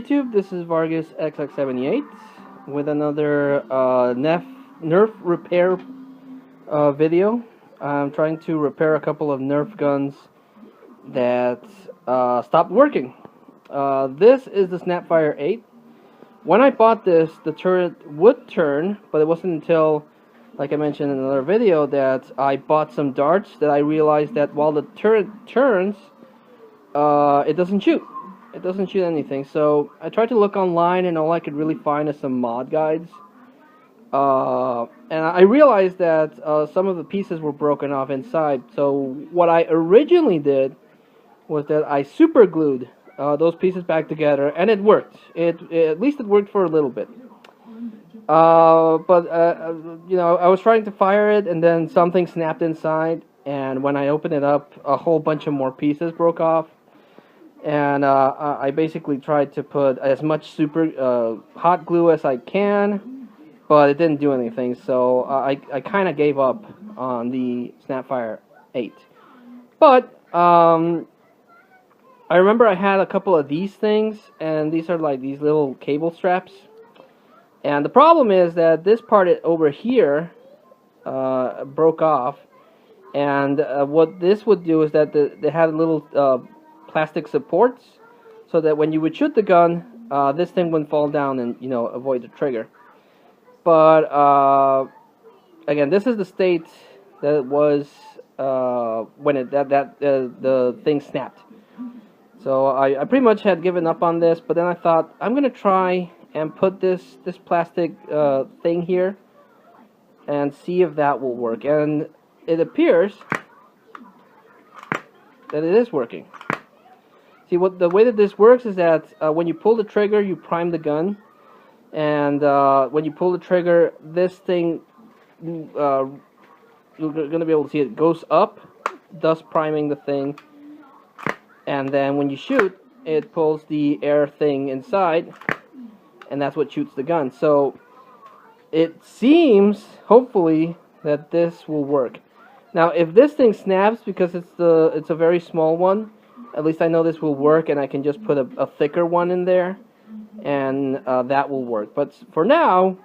YouTube, this is Vargas XX78 with another Nerf repair video. I'm trying to repair a couple of Nerf guns that stopped working. This is the Snapfire 8. When I bought this, the turret would turn, but it wasn't until, like I mentioned in another video, that I bought some darts that I realized that while the turret turns, it doesn't shoot. It doesn't shoot anything. So I tried to look online, and all I could really find is some mod guides. And I realized that some of the pieces were broken off inside. So what I originally did was that I super glued those pieces back together, and it worked. At least it worked for a little bit. But you know, I was trying to fire it, and then something snapped inside. And when I opened it up, a whole bunch of more pieces broke off. And I basically tried to put as much super hot glue as I can, but it didn't do anything. So I kind of gave up on the Snapfire 8. But I remember I had a couple of these things, and these are like these little cable straps. And the problem is that this part over here broke off. And what this would do is that they had little plastic supports, so that when you would shoot the gun, this thing wouldn't fall down and, you know, avoid the trigger. But again, this is the state that it was when the thing snapped. So I pretty much had given up on this, but then I thought I'm gonna try and put this plastic thing here and see if that will work. And it appears that it is working. See, the way that this works is that when you pull the trigger, you prime the gun, and when you pull the trigger, this thing, you're going to be able to see it goes up, thus priming the thing, and then when you shoot, it pulls the air thing inside, and that's what shoots the gun. So it seems, hopefully, that this will work. Now, if this thing snaps because it's a very small one, at least I know this will work, and I can just put a thicker one in there, and that will work. But for now,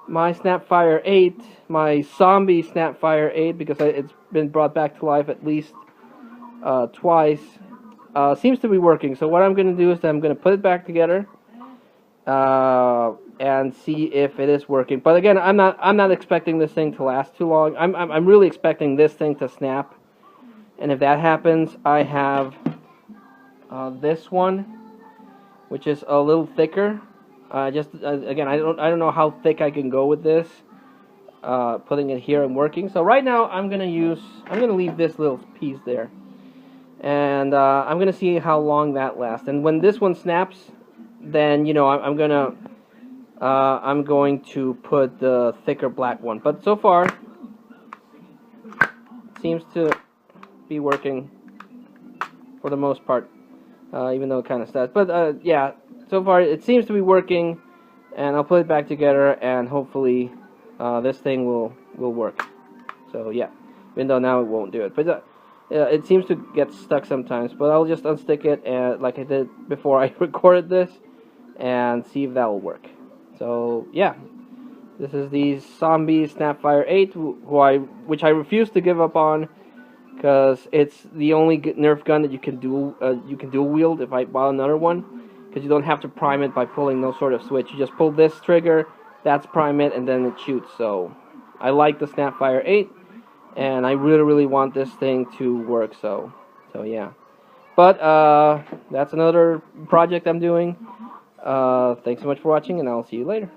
my Snapfire 8, my zombie Snapfire 8, because it's been brought back to life at least twice, seems to be working. So what I'm going to do is that I'm going to put it back together and see if it is working. But again, I'm not expecting this thing to last too long. I'm really expecting this thing to snap. And if that happens, I have this one, which is a little thicker. Again, I don't know how thick I can go with this. Putting it here and working. So right now, I'm gonna leave this little piece there, and I'm gonna see how long that lasts. And when this one snaps, then you know I'm going to put the thicker black one. But so far, it seems to be working for the most part, even though it kind of starts. But yeah, so far it seems to be working, and I'll put it back together, and hopefully this thing will work. So yeah, even though now it won't do it, but it seems to get stuck sometimes. But I'll just unstick it, and like I did before I recorded this, and see if that will work. So yeah, this is the zombie Snapfire 8, which I refuse to give up on, because it's the only Nerf gun that you can dual wield if I buy another one, because you don't have to prime it by pulling no sort of switch. You just pull this trigger, that's prime it, and then it shoots. So I like the Snapfire 8, and I really want this thing to work. So yeah. But that's another project I'm doing. Thanks so much for watching, and I'll see you later.